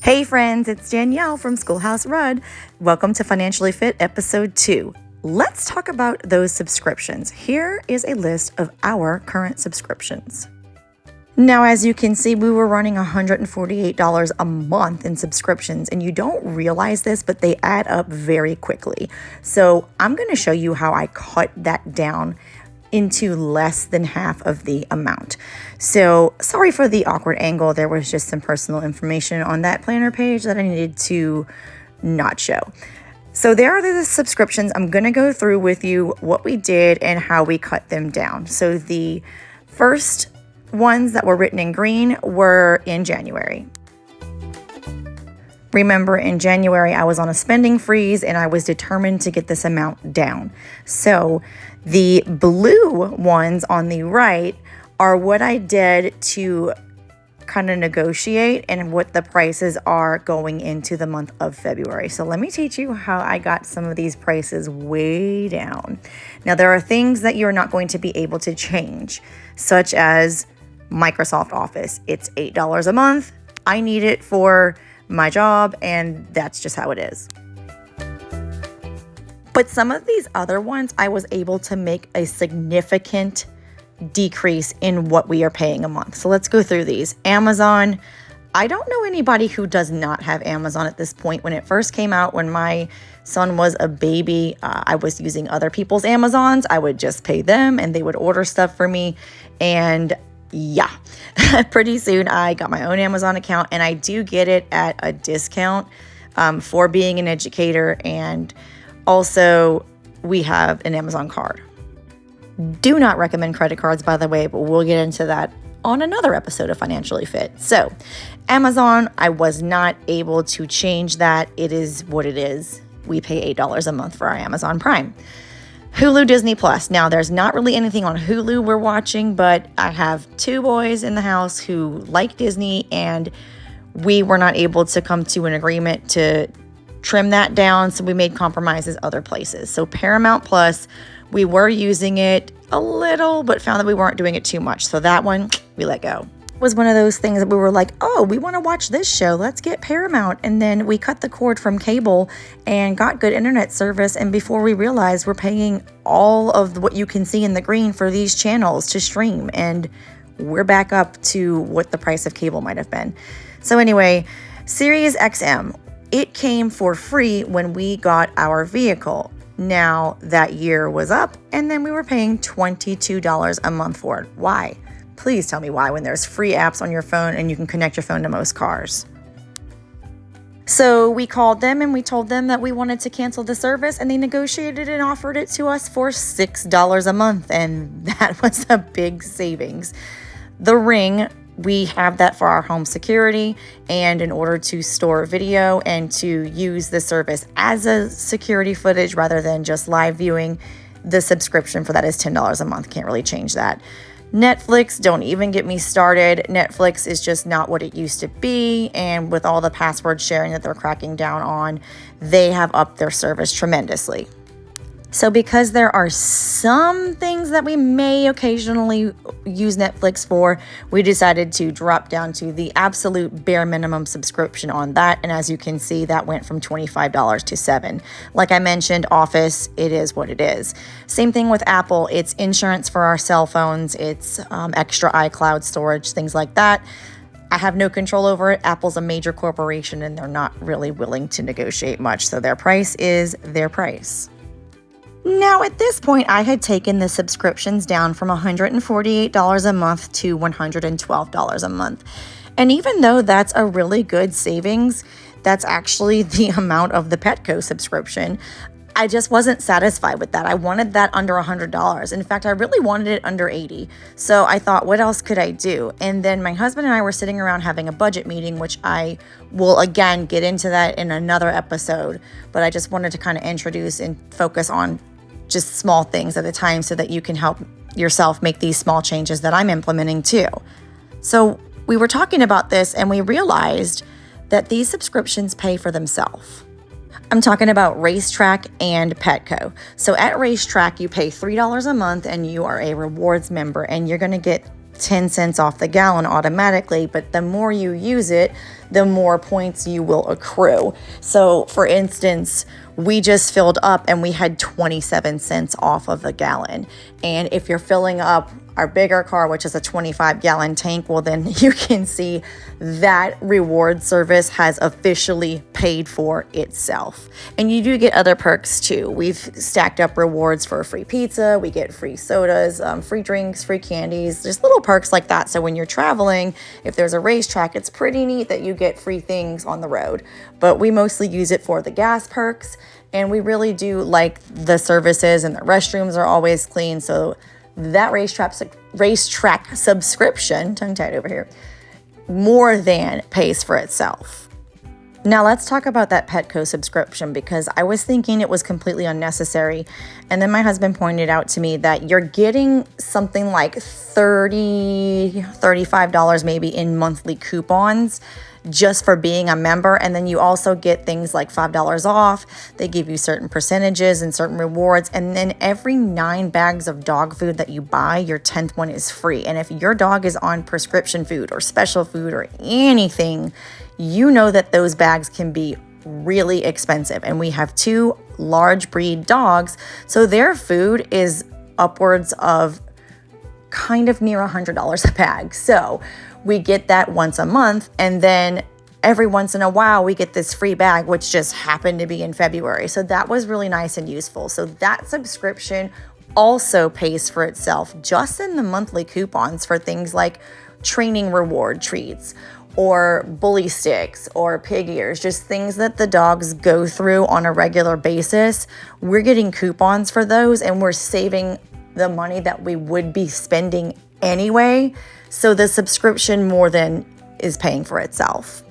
Hey friends, it's Danielle from Schoolhouse Rud. Welcome to Financially Fit episode 2. Let's talk about those subscriptions. Here is a list of our current subscriptions. Now, as you can see, we were running $148 a month in subscriptions, and you don't realize this, but they add up very quickly. So I'm going to show you how I cut that down into less than half of the amount. So sorry for the awkward angle. There was just some personal information on that planner page that I needed to not show. So there are the subscriptions. I'm going to go through with you what we did and how we cut them down. So the first ones that were written in green were in January. Remember, in January, I was on a spending freeze and I was determined to get this amount down. So the blue ones on the right are what I did to kind of negotiate and what the prices are going into the month of February. So let me teach you how I got some of these prices way down. Now, there are things that you're not going to be able to change, such as Microsoft Office. It's $8 a month. I need it for my job, and that's just how it is. But some of these other ones, I was able to make a significant decrease in what we are paying a month. So let's go through these. Amazon. I don't know anybody who does not have Amazon at this point. When it first came out, when my son was a baby, I was using other people's Amazons. I would just pay them and they would order stuff for me. And yeah, pretty soon I got my own Amazon account, and I do get it at a discount for being an educator. And also we have an Amazon card. Do not recommend credit cards, by the way, but we'll get into that on another episode of Financially Fit. So Amazon, I was not able to change that. It is what it is. We pay $8 a month for our Amazon Prime. Hulu, Disney Plus. Now, there's not really anything on Hulu we're watching, but I have 2 boys in the house who like Disney, and we were not able to come to an agreement to trim that down, so we made compromises other places. So Paramount Plus, we were using it a little, but found that we weren't doing it too much. So that one, we let go. It was one of those things that we were like, oh, we want to watch this show. Let's get Paramount. And then we cut the cord from cable and got good internet service. And before we realized, we're paying all of what you can see in the green for these channels to stream. And we're back up to what the price of cable might have been. So anyway, Sirius XM, it came for free when we got our vehicle. Now that year was up, and then we were paying $22 a month for it. Why? Please tell me why, when there's free apps on your phone and you can connect your phone to most cars. So we called them and we told them that we wanted to cancel the service, and they negotiated and offered it to us for $6 a month, and that was a big savings. The Ring, we have that for our home security and in order to store video and to use the service as a security footage rather than just live viewing. The subscription for that is $10 a month. Can't really change that. Netflix, don't even get me started. Netflix is just not what it used to be. And with all the password sharing that they're cracking down on, they have upped their service tremendously. So because there are some things that we may occasionally use Netflix for, we decided to drop down to the absolute bare minimum subscription on that. And as you can see, that went from $25 to $7. Like I mentioned, Office, it is what it is. Same thing with Apple. It's insurance for our cell phones. It's extra iCloud storage, things like that. I have no control over it. Apple's a major corporation and they're not really willing to negotiate much. So their price is their price. Now, at this point, I had taken the subscriptions down from $148 a month to $112 a month. And even though that's a really good savings, that's actually the amount of the Petco subscription. I just wasn't satisfied with that. I wanted that under $100. In fact, I really wanted it under $80. So I thought, what else could I do? And then my husband and I were sitting around having a budget meeting, which I will again get into that in another episode. But I just wanted to kind of introduce and focus on just small things at a time so that you can help yourself make these small changes that I'm implementing too. So we were talking about this and we realized that these subscriptions pay for themselves. I'm talking about Racetrack and Petco. So at Racetrack, you pay $3 a month and you are a rewards member, and you're going to get 10 cents off the gallon automatically. But the more you use it, the more points you will accrue. So for instance, we just filled up and we had 27 cents off of a gallon. And if you're filling up our bigger car, which is a 25-gallon tank, well, then you can see that reward service has officially paid for itself. And you do get other perks too. We've stacked up rewards for free pizza, we get free sodas, free drinks, free candies, just little perks like that. So when you're traveling, if there's a racetrack, it's pretty neat that you get free things on the road. But we mostly use it for the gas perks, and we really do like the services, and the restrooms are always clean. So that racetrack subscription, tongue-tied over here, more than pays for itself. Now let's talk about that Petco subscription, because I was thinking it was completely unnecessary. And then my husband pointed out to me that you're getting something like $35 maybe in monthly coupons just for being a member. And then you also get things like $5 off. They give you certain percentages and certain rewards. And then every 9 bags of dog food that you buy, your 10th one is free. And if your dog is on prescription food or special food or anything, you know that those bags can be really expensive. And we have 2 large breed dogs, so their food is upwards of kind of near $100 a bag. So we get that once a month, and then every once in a while we get this free bag, which just happened to be in February. So that was really nice and useful. So that subscription also pays for itself just in the monthly coupons for things like training reward treats or bully sticks or pig ears, just things that the dogs go through on a regular basis. We're getting coupons for those, and we're saving the money that we would be spending anyway. So the subscription more than is paying for itself.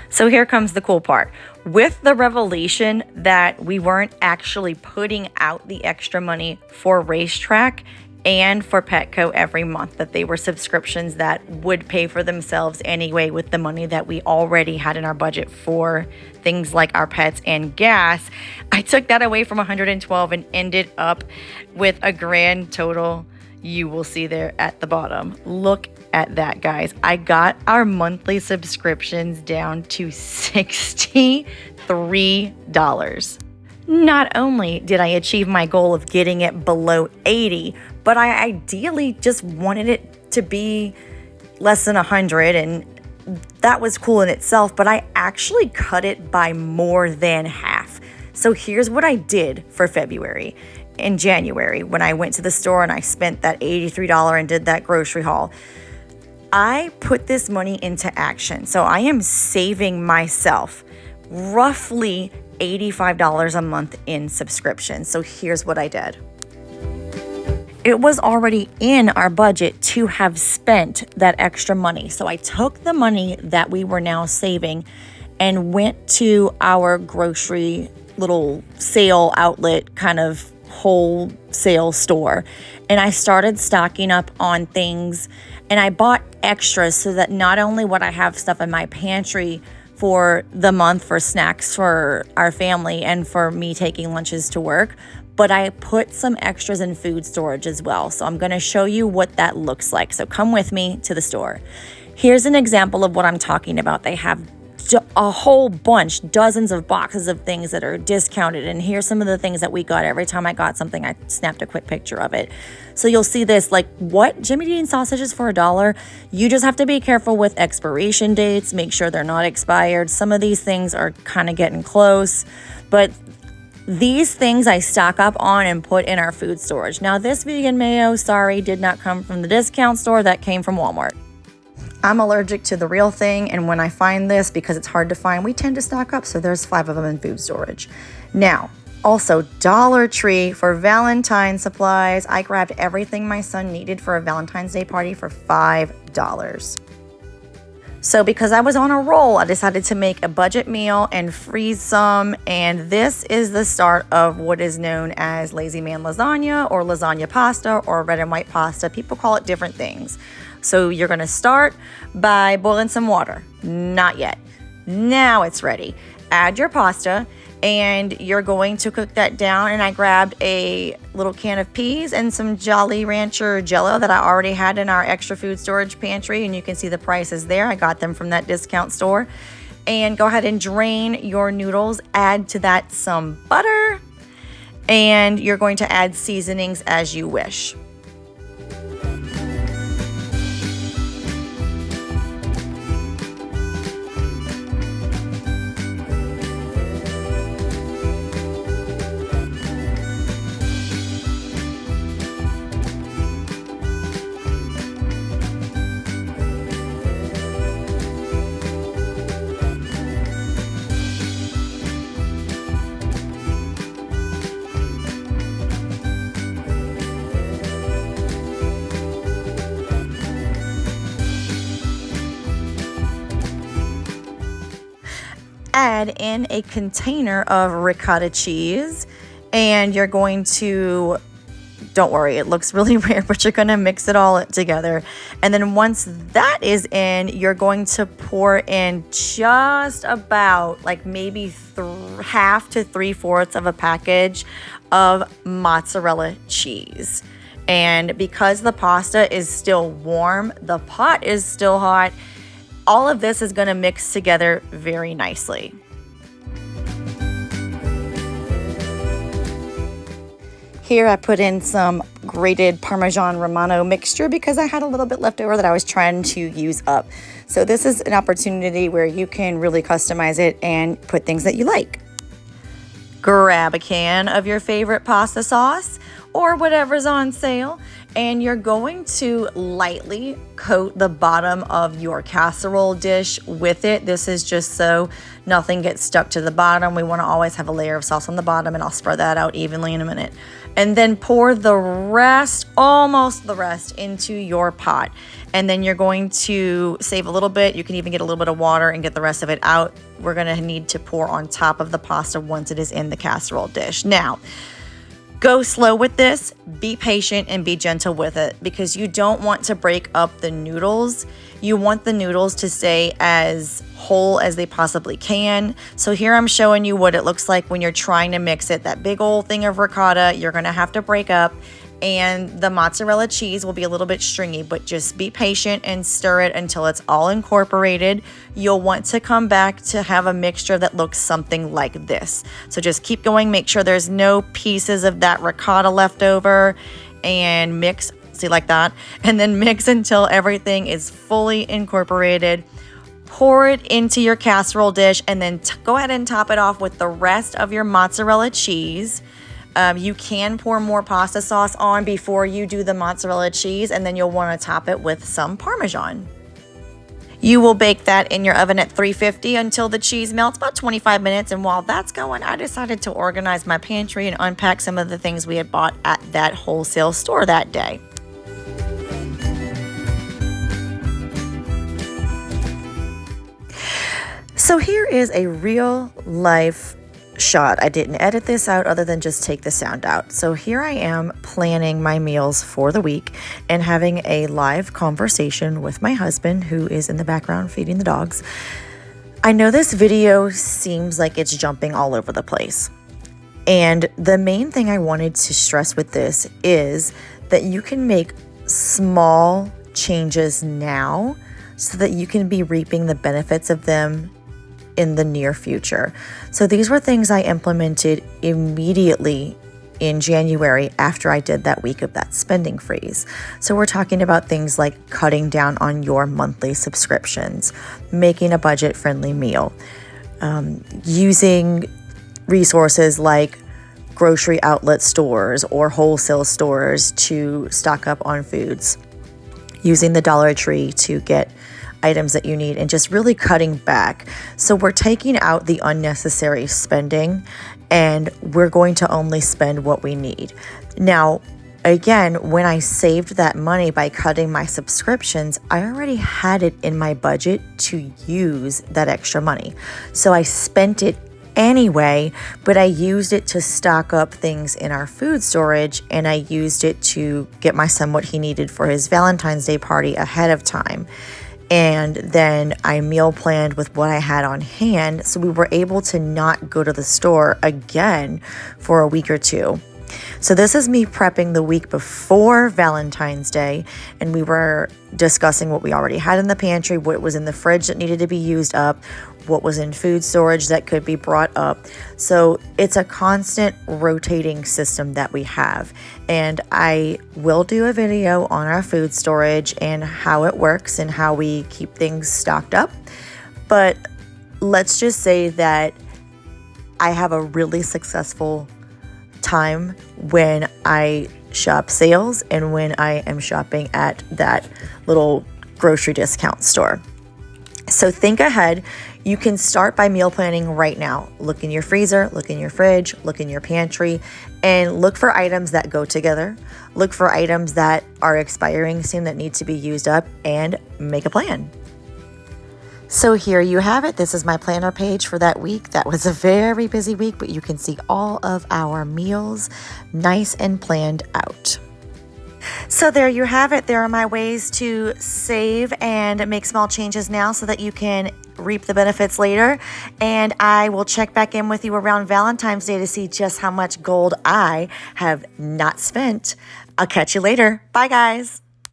So here comes the cool part. With the revelation that we weren't actually putting out the extra money for racetrack and for Petco every month, that they were subscriptions that would pay for themselves anyway with the money that we already had in our budget for things like our pets and gas, I took that away from 112 and ended up with a grand total you will see there at the bottom. Look at that, guys. I got our monthly subscriptions down to $63. Not only did I achieve my goal of getting it below 80, but I ideally just wanted it to be less than 100, and that was cool in itself, but I actually cut it by more than half. So here's what I did for February. In January, when I went to the store and I spent that $83 and did that grocery haul, I put this money into action. So I am saving myself roughly $85 a month in subscription. So here's what I did. It was already in our budget to have spent that extra money. So I took the money that we were now saving and went to our grocery little sale outlet kind of wholesale store, and I started stocking up on things, and I bought extras so that not only would I have stuff in my pantry for the month for snacks for our family and for me taking lunches to work, but I put some extras in food storage as well. So I'm going to show you what that looks like. So come with me to the store. Here's an example of what I'm talking about. They have a whole bunch, dozens of boxes of things that are discounted. And here's some of the things that we got. Every time I got something, I snapped a quick picture of it. So you'll see this, like, what? Jimmy Dean sausages for $1? You just have to be careful with expiration dates. Make sure they're not expired. Some of these things are kind of getting close, but these things I stock up on and put in our food storage. Now, this vegan mayo, sorry, did not come from the discount store. That came from Walmart. I'm allergic to the real thing, and when I find this, because it's hard to find, we tend to stock up, so there's 5 of them in food storage. Now, also Dollar Tree for Valentine supplies. I grabbed everything my son needed for a Valentine's Day party for $5. So because I was on a roll, I decided to make a budget meal and freeze some, and this is the start of what is known as lazy man lasagna or lasagna pasta or red and white pasta. People call it different things. So you're going to start by boiling some water. Not yet. Now it's ready. Add your pasta. And you're going to cook that down. And I grabbed a little can of peas and some Jolly Rancher Jello that I already had in our extra food storage pantry, and you can see the prices there. I got them from that discount store. And go ahead and drain your noodles, add to that some butter, and you're going to add seasonings as you wish. Add in a container of ricotta cheese, and you're going to, don't worry, it looks really weird, but you're going to mix it all together. And then once that is in, you're going to pour in just about like maybe half to 3/4 of a package of mozzarella cheese. And because the pasta is still warm, the pot is still hot, all of this is going to mix together very nicely. Here I put in some grated Parmesan Romano mixture because I had a little bit left over that I was trying to use up. So this is an opportunity where you can really customize it and put things that you like. Grab a can of your favorite pasta sauce or whatever's on sale, and you're going to lightly coat the bottom of your casserole dish with it. This is just so nothing gets stuck to the bottom. We want to always have a layer of sauce on the bottom, and I'll spread that out evenly in a minute. And then pour the rest, almost the rest, into your pot. And then you're going to save a little bit. You can even get a little bit of water and get the rest of it out. We're going to need to pour on top of the pasta once it is in the casserole dish. Now, go slow with this, be patient, and be gentle with it because you don't want to break up the noodles. You want the noodles to stay as whole as they possibly can. So here I'm showing you what it looks like when you're trying to mix it. That big old thing of ricotta, you're gonna have to break up, and the mozzarella cheese will be a little bit stringy, but just be patient and stir it until it's all incorporated. You'll want to come back to have a mixture that looks something like this. So just keep going, make sure there's no pieces of that ricotta left over, and mix, see, like that, and then mix until everything is fully incorporated. Pour it into your casserole dish, and then go ahead and top it off with the rest of your mozzarella cheese. You can pour more pasta sauce on before you do the mozzarella cheese, and then you'll want to top it with some Parmesan. You will bake that in your oven at 350 until the cheese melts, about 25 minutes. And while that's going, I decided to organize my pantry and unpack some of the things we had bought at that wholesale store that day. So here is a real life shot. I didn't edit this out other than just take the sound out. So here I am planning my meals for the week and having a live conversation with my husband, who is in the background feeding the dogs. I know this video seems like it's jumping all over the place. And the main thing I wanted to stress with this is that you can make small changes now so that you can be reaping the benefits of them in the near future. So these were things I implemented immediately in January after I did that week of that spending freeze. So we're talking about things like cutting down on your monthly subscriptions, making a budget-friendly meal, using resources like grocery outlet stores or wholesale stores to stock up on foods, using the Dollar Tree to get items that you need, and just really cutting back. So we're taking out the unnecessary spending, and we're going to only spend what we need. Now, again, when I saved that money by cutting my subscriptions, I already had it in my budget to use that extra money. So I spent it anyway, but I used it to stock up things in our food storage, and I used it to get my son what he needed for his Valentine's Day party ahead of time. And then I meal planned with what I had on hand. So we were able to not go to the store again for a week or two. So this is me prepping the week before Valentine's Day, and we were discussing what we already had in the pantry, what was in the fridge that needed to be used up, what was in food storage that could be brought up. So it's a constant rotating system that we have. And I will do a video on our food storage and how it works and how we keep things stocked up. But let's just say that I have a really successful time when I shop sales and when I am shopping at that little grocery discount store. So think ahead. You can start by meal planning right now. Look in your freezer, look in your fridge, look in your pantry, and look for items that go together. Look for items that are expiring soon that need to be used up, and make a plan. So here you have it. This is my planner page for that week. That was a very busy week, but you can see all of our meals nice and planned out. So there you have it. There are my ways to save and make small changes now so that you can reap the benefits later. And I will check back in with you around Valentine's Day to see just how much gold I have not spent. I'll catch you later. Bye, guys.